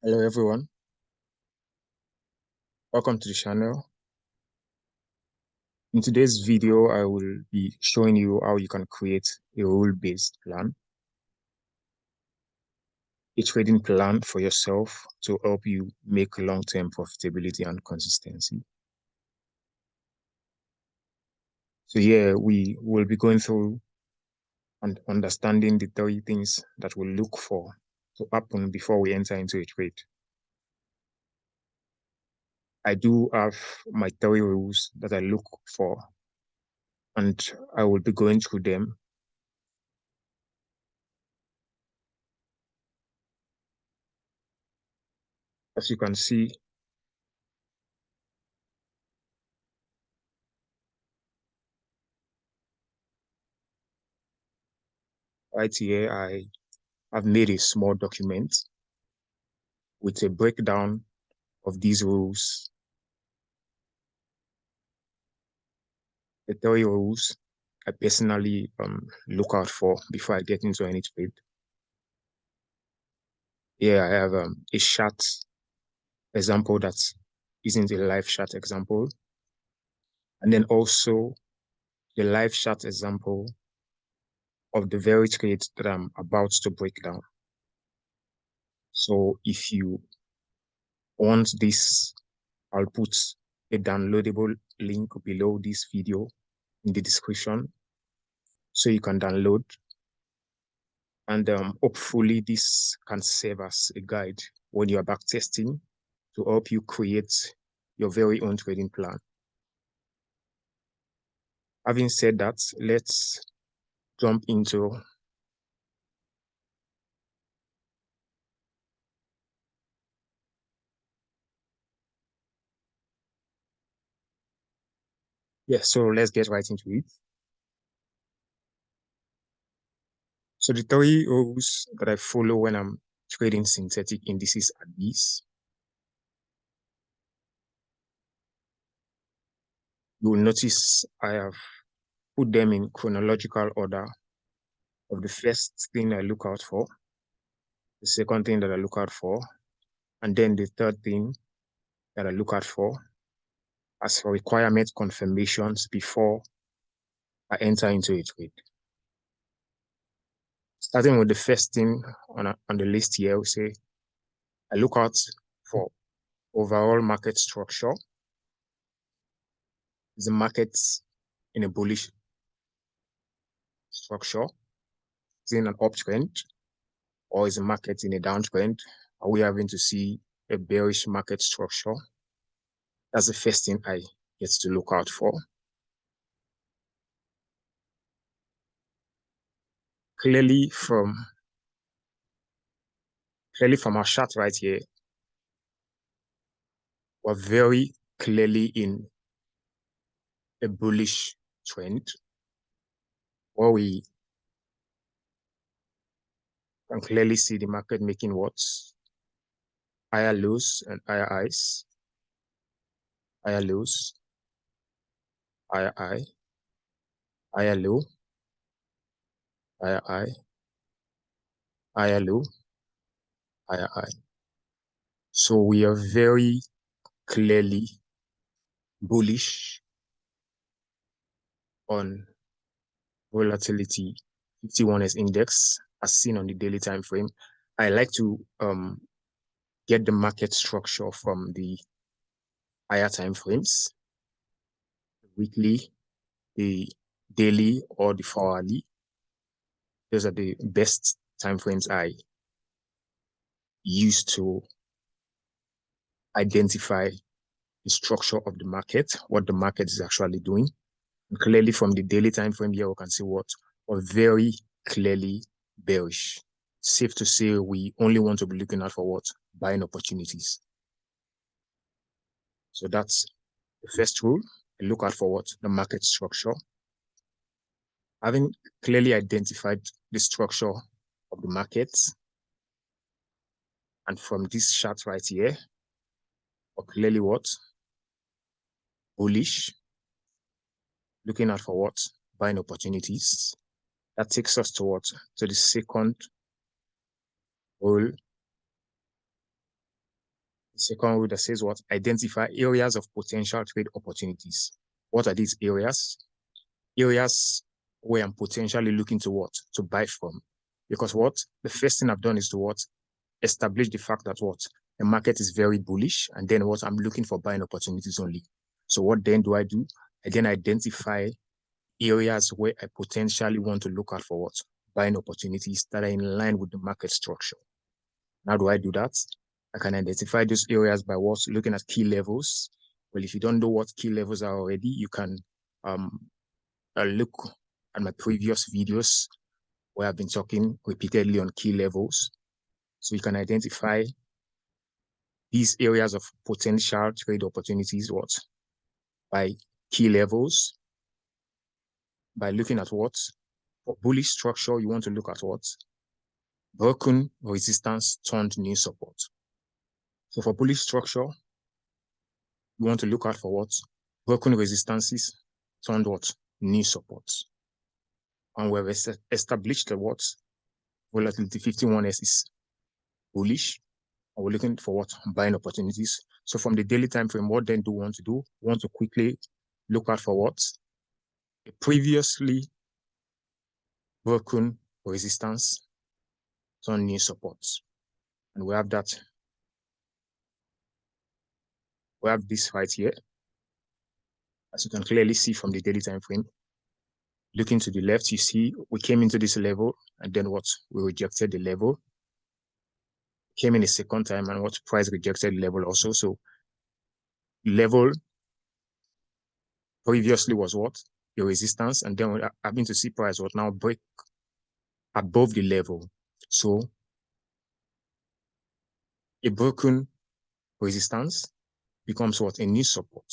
Hello everyone, welcome to the channel. In today's video, I will be showing you how you can create a rule-based plan, a trading plan for yourself to help you make long-term profitability and consistency. So yeah, we will be going through and understanding the 3 things that we'll look for to happen before we enter into a trade. I do have my 3 rules that I look for, and I will be going through them. As you can see, right here, I've made a small document with a breakdown of these rules. The 3 rules I personally look out for before I get into any trade. Here I have a chart example that isn't a live chart example, and then also the live chart example of the very trade that I'm about to break down. So if you want this, I'll put a downloadable link below this video in the description so you can download. And hopefully this can serve as a guide when you are back testing to help you create your very own trading plan. Having said that, let's jump into so let's get right into it. So the 3 rules that I follow when I'm trading synthetic indices are these. You will notice I have put them in chronological order of the first thing I look out for, the second thing that I look out for, and then the third thing that I look out for as for requirement confirmations before I enter into a trade. Starting with the first thing on the list here, we say I look out for overall market structure. Is the market in a bullish structure? Is it in an uptrend? Or is the market in a downtrend? Are we having to see a bearish market structure? That's the first thing I get to look out for. Clearly from our chart right here, we're very clearly in a bullish trend where we can clearly see the market making what? Higher lows and higher highs. Higher lows, higher high, higher low, higher high, higher low, higher high. So we are very clearly bullish on volatility 51S index as seen on the daily time frame. I like to get the market structure from the higher time frames, weekly, the daily, or the 4-hourly. Those are the best time frames I use to identify the structure of the market, what the market is actually doing. And clearly from the daily time frame here, we can see what are very clearly bearish. Safe to say we only want to be looking out for what? Buying opportunities. So that's the first rule. Look out for what? The market structure. Having clearly identified the structure of the markets, and from this chart right here, or clearly what? Bullish. Looking out for what? Buying opportunities. That takes us to what? To the second rule The second rule that says what? Identify areas of potential trade opportunities. What are these areas? Areas where I'm potentially looking to what? To buy from. Because what? The first thing I've done is to what? Establish the fact that what? The market is very bullish, and then what? I'm looking for buying opportunities only. So what then do? I then identify areas where I potentially want to look at for what? Buying opportunities that are in line with the market structure. How do I do that? I can identify those areas by what? Looking at key levels. Well, if you don't know what key levels are already, you can look at my previous videos where I've been talking repeatedly on key levels. So you can identify these areas of potential trade opportunities what? By key levels, by looking at what? For bullish structure, you want to look at what? Broken resistance turned new support. So for bullish structure, you want to look out for what? Broken resistances turned what? New supports. And we've established that what? Volatility 51S is bullish. And we're looking for what? Buying opportunities. So from the daily time frame, what then do we want to do? We want to quickly look out for what? A previously broken resistance turned new supports. And we have that. We have this right here. As you can clearly see from the daily time frame. Looking to the left, you see we came into this level, and then what? We rejected the level. Came in a second time, and what? Price rejected the level also. So level previously was what? The resistance, and then we're having to see price what now break above the level. So a broken resistance becomes what? A new support.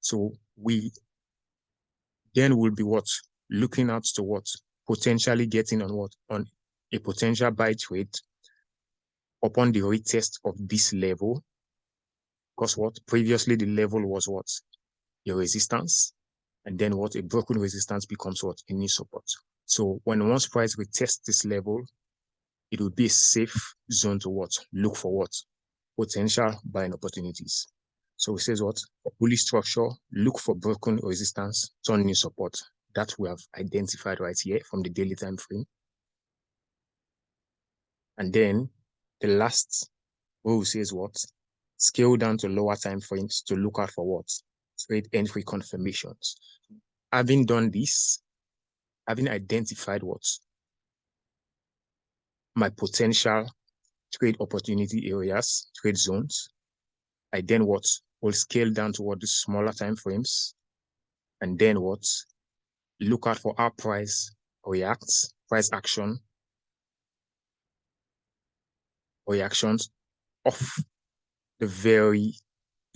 So we then will be what? Looking out to what? Potentially getting on what? On a potential buy trade upon the retest of this level. Because what? Previously the level was what? A resistance. And then what? A broken resistance becomes what? A new support. So when once price retests this level, it will be a safe zone to what? Look for what? Potential buying opportunities. So it says what? For bullish structure, look for broken resistance, turn new support. That we have identified right here from the daily time frame. And then the last rule says what? Scale down to lower time frames to look out for what? Trade entry confirmations. Having done this, having identified what? My potential trade opportunity areas, trade zones, I then what? Will scale down toward the smaller time frames, and then what? Look out for how price reacts, price action, reactions of the very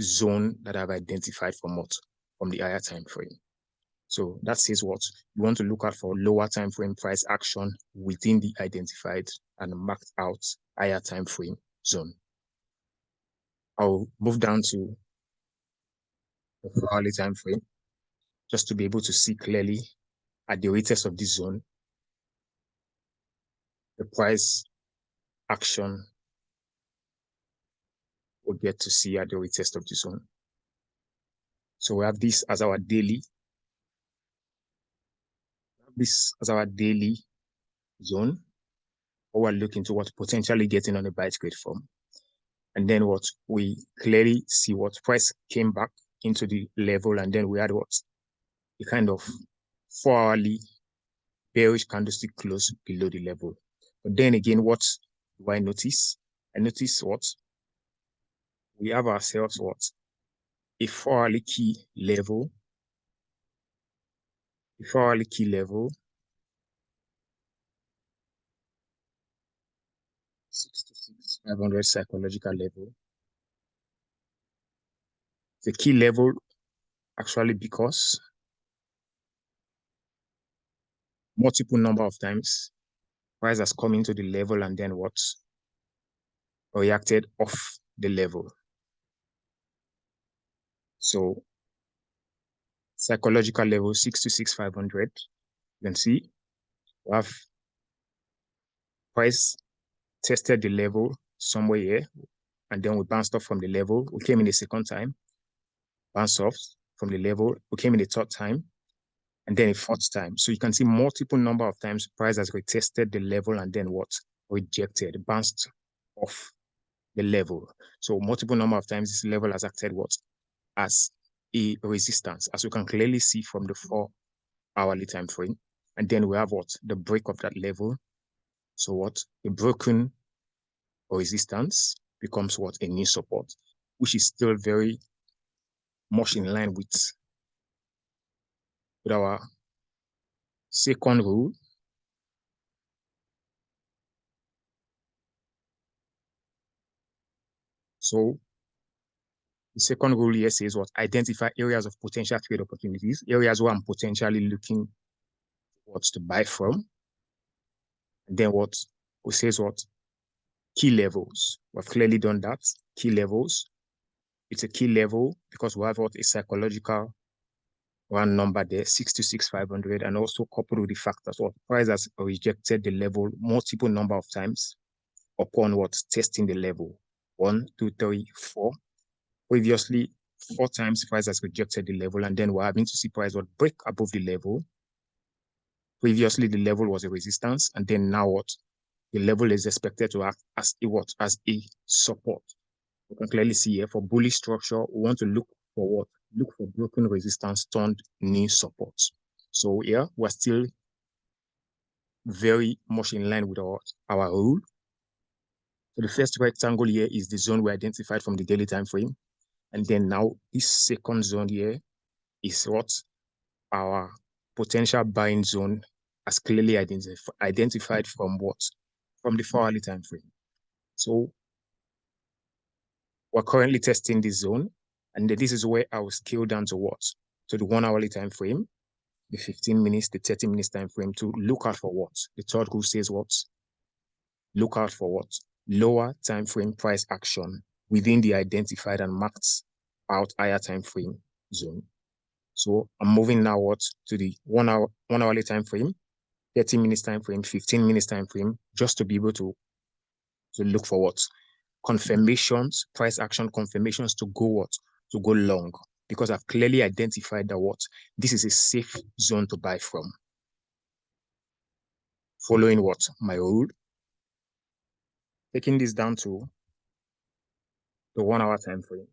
zone that I've identified from what? From the higher time frame. So that says what? You want to look out for lower time frame price action within the identified and marked out higher time frame zone. I'll move down to the hourly time frame just to be able to see clearly at the retest of this zone, the price action we'll get to see at the retest of the zone. So we have this as our daily. This as our daily zone. We're looking to what potentially getting on a buy trade from. And then what we clearly see what price came back into the level, and then we had what the kind of 4-hourly bearish candlestick close below the level. But then again, what do I notice? I notice what we have ourselves what a 4-hourly key level, a 4-hourly key level, 62500 psychological level. The key level actually because multiple number of times price has come into the level and then what reacted off the level. So psychological level 62500, you can see we have price tested the level somewhere here, and then we bounced off from the level. We came in the second time, bounced off from the level. We came in the third time, and then a fourth time. So you can see multiple number of times price has retested the level and then what? Rejected, bounced off the level. So multiple number of times this level has acted what? As a resistance, as you can clearly see from the 4 hourly time frame. And then we have what? The break of that level. So what? A broken resistance becomes what? A new support, which is still very much in line with our second rule. So the second rule here says what? Identify areas of potential trade opportunities, areas where I'm potentially looking what to buy from. And then what? We says what? Key levels. We've clearly done that. Key levels. It's a key level because we have what? A psychological one number there, 626,500, and also coupled with the fact that what price has rejected the level multiple number of times upon what testing the level. 1, 2, 3, 4. Previously, 4 times price has rejected the level, and then we're having to see price what break above the level. Previously, the level was a resistance, and then now what? The level is expected to act as a what? As a support. You can clearly see here for bullish structure, we want to look for what? Look for broken resistance turned new support. So here we're still very much in line with our rule. So the first rectangle here is the zone we identified from the daily time frame. And then now this second zone here is what our potential buying zone as clearly identified from what? From the 4 hourly time frame. So we're currently testing this zone, and this is where I will scale down to what? To the 1 hourly time frame, the 15 minutes, the 30 minutes time frame to look out for what? The third rule says what? Look out for what? Lower time frame price action within the identified and marked out higher time frame zone. So I'm moving now what to the 1 hourly time frame, 30 minutes time frame, 15 minutes time frame, just to be able to look for what? Confirmations, price action confirmations to go what? To go long. Because I've clearly identified that what? This is a safe zone to buy from. Following what? My rule. Taking this down to the 1 hour time frame.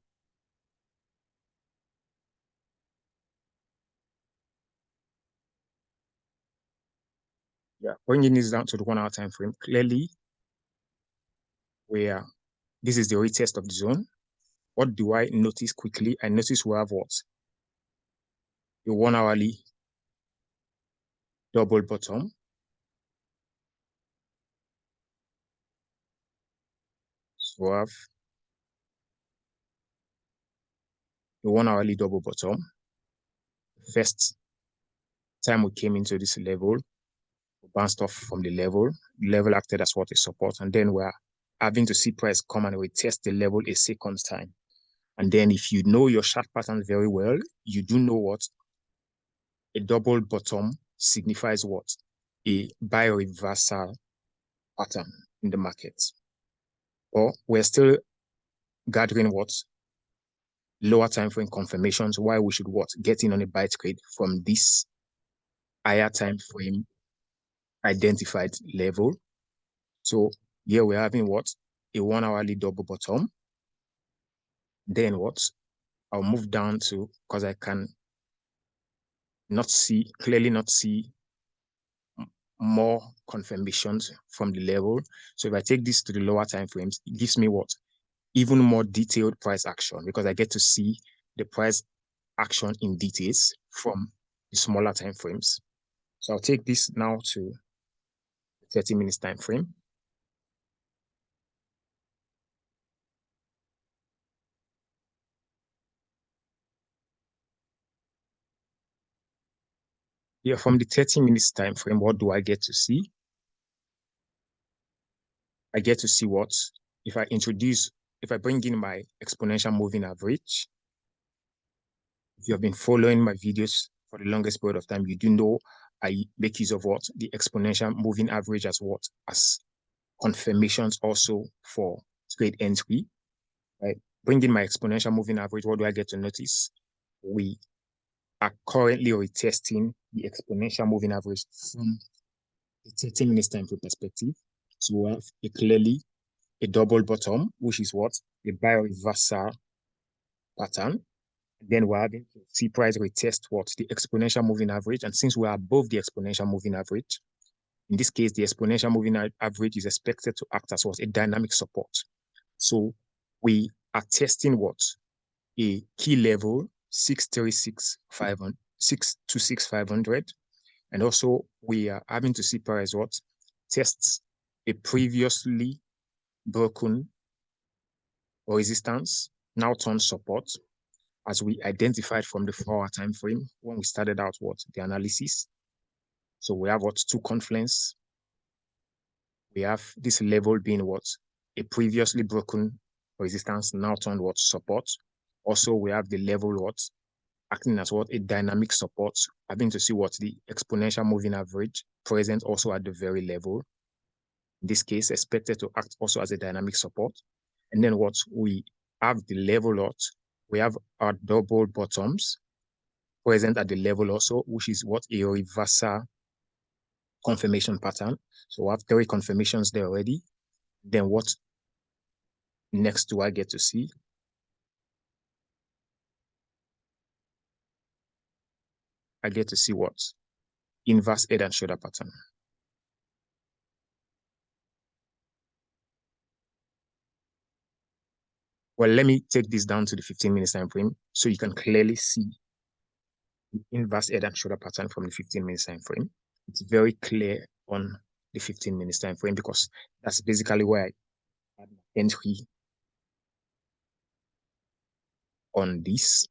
Yeah, bringing this down to the 1 hour time frame, clearly where this is the retest of the zone. What do I notice quickly? I notice we have what? The 1 hourly double bottom. So we have the 1 hourly double bottom. First time we came into this level, we bounced off from the level. The level acted as what? A support. And then we're having to see price come and retest the level a second time. And then if you know your chart pattern very well, you do know what a double bottom signifies what? A buy reversal pattern in the market. Or we're still gathering what? Lower time frame confirmations why we should what? Get in on a buy trade from this higher time frame identified level. So here we're having what? A 1 hourly double bottom. Then what? I'll move down to, because I can clearly not see more confirmations from the level. So if I take this to the lower time frames, it gives me what? Even more detailed price action because I get to see the price action in details from the smaller time frames. So I'll take this now to the 30 minutes time frame. Here from the 30 minutes time frame, what do I get to see? I get to see what? If I bring in my exponential moving average, if you have been following my videos for the longest period of time, you do know I make use of what? The exponential moving average as what? As confirmations also for trade entry. Right? Bringing my exponential moving average, what do I get to notice? We are currently retesting the exponential moving average from a 30 minutes time frame perspective. So we have clearly a double bottom, which is what? A bioreversal pattern. Then we're having to see price retest what? The exponential moving average. And since we are above the exponential moving average, in this case, the exponential moving average is expected to act as what? A dynamic support. So we are testing what? A key level 626,500. And also we are having to see price what? Tests a previously broken resistance, now turned support, as we identified from the 4-hour time frame when we started out what? The analysis. So we have what? Two confluence. We have this level being what? A previously broken resistance, now turned what? Support. Also, we have the level what? Acting as what? A dynamic support, having to see what? The exponential moving average present also at the very level. In this case, expected to act also as a dynamic support. And then what? We have the level what? We have our double bottoms present at the level also, which is what? A reversal confirmation pattern. So we have 3 confirmations there already. Then what next do I get to see? I get to see what? Inverse head and shoulder pattern. Well, let me take this down to the 15 minutes time frame so you can clearly see the inverse head and shoulder pattern from the 15 minutes time frame. It's very clear on the 15 minutes time frame because that's basically where I had my entry on this.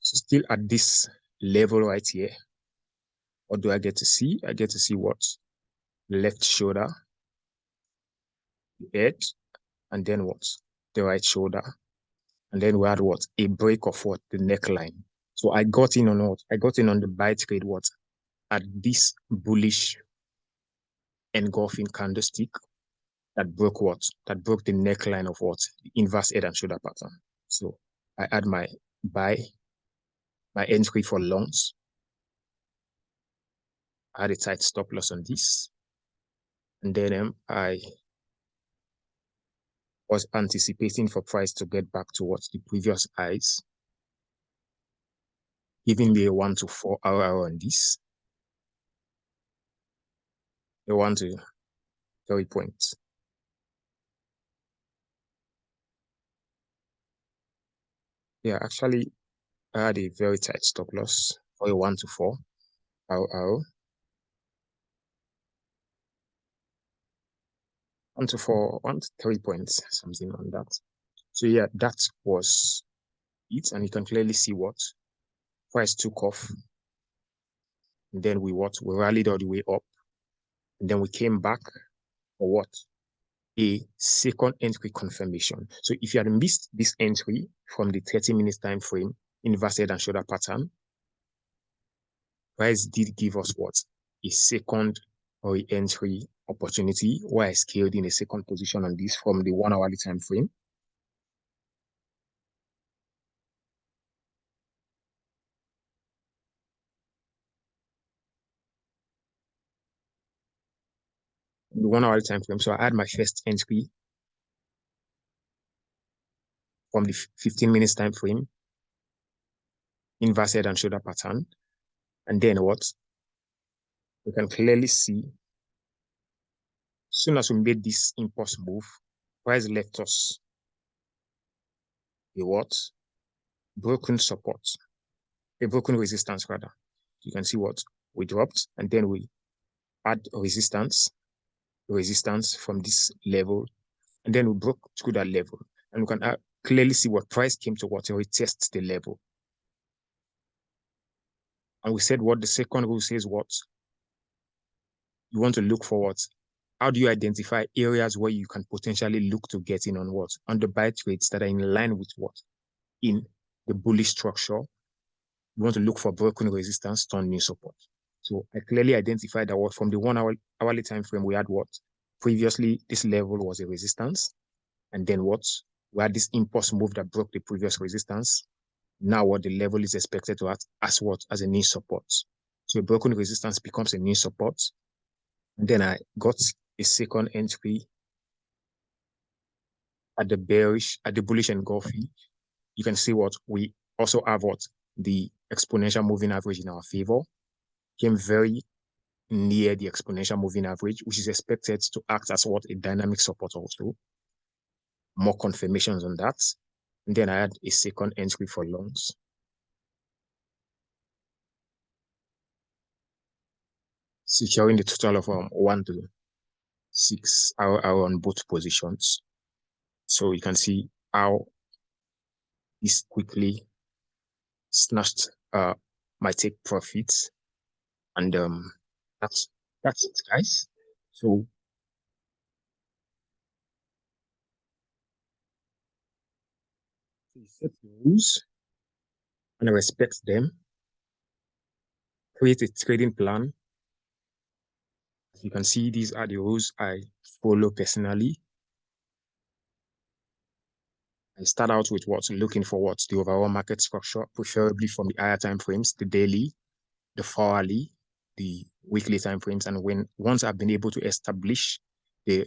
So still at this level right here, what do I get to see? I get to see what? Left shoulder, the head, and then what? The right shoulder. And then we had what? A break of what? The neckline. So I got in on what? I got in on the buy trade what? At this bullish engulfing candlestick that broke what? That broke the neckline of what? The inverse head and shoulder pattern. So I had my buy, my entry for longs. I had a tight stop loss on this. And then I was anticipating for price to get back towards the previous highs, giving me a 1 to 4 hour on this, a 1 to 3 points. Yeah, actually, I had a very tight stop loss for a 1 to 4 hour. 1 to 4, 1 to 3 points, something on that. So yeah, that was it. And you can clearly see what price took off. And then we rallied all the way up. And then we came back for what? A second entry confirmation. So if you had missed this entry from the 30 minutes time frame, inverse head and shoulder pattern, price did give us what? A second re-entry opportunity where I scaled in a second position on this from the 1 hourly time frame. The 1 hourly time frame. So I had my first entry from the 15 minutes time frame, inverse head and shoulder pattern. And then what? You can clearly see, as soon as we made this impulse move, price left us a what? Broken support, a broken resistance rather. You can see what? We dropped and then we add resistance from this level, and then we broke through that level. And we can clearly see what price came to what? Retest the level. And we said what the second rule says what? You want to look for what? How do you identify areas where you can potentially look to get in on what? On the buy trades that are in line with what? In the bullish structure. You want to look for broken resistance, turn new support. So I clearly identified that what from the 1 hourly time frame we had what previously this level was a resistance, and then what we had this impulse move that broke the previous resistance. Now what the level is expected to act as what as a new support. So a broken resistance becomes a new support. And then I got a second entry at the bullish engulfing. You can see what we also have what the exponential moving average in our favor came very near the exponential moving average, which is expected to act as what a dynamic support also. More confirmations on that. And then I had a second entry for longs. Securing the total of 1 to 6 hour on both positions. So you can see how this quickly snatched my take profits. And that's it, guys. So you set the rules and respect them. Create a trading plan. As you can see, these are the rules I follow personally. I start out with what's looking for what's the overall market structure, preferably from the higher time frames, the daily, the 4 hourly, the weekly time frames. And once I've been able to establish the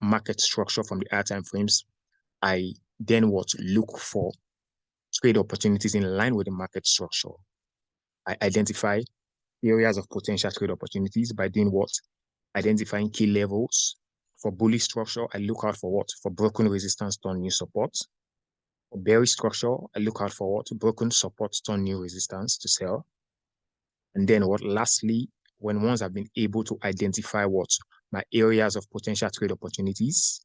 market structure from the higher time frames, I then look for trade opportunities in line with the market structure. I identify areas of potential trade opportunities by doing what? Identifying key levels. For bullish structure, I look out for what? For broken resistance to new support. For bearish structure, I look out for what? Broken support to new resistance to sell. And then what? Lastly, once I've been able to identify what? My areas of potential trade opportunities,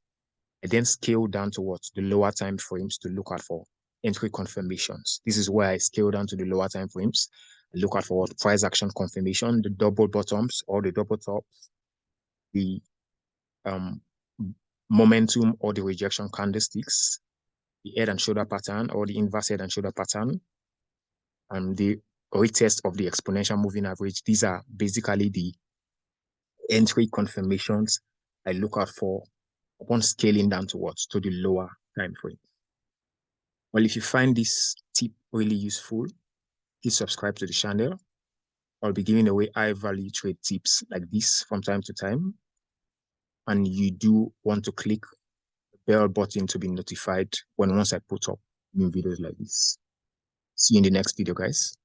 I then scale down to what? The lower time frames to look out for entry confirmations. This is where I scale down to the lower time frames. I look out for what? Price action confirmation, the double bottoms or the double tops, the um, momentum or the rejection candlesticks, the head and shoulder pattern or the inverse head and shoulder pattern, and the retest of the exponential moving average. These are basically the entry confirmations I look out for upon scaling down towards to the lower time frame. Well, if you find this tip really useful, please subscribe to the channel. I'll be giving away high value trade tips like this from time to time. And you do want to click the bell button to be notified once I put up new videos like this. See you in the next video, guys.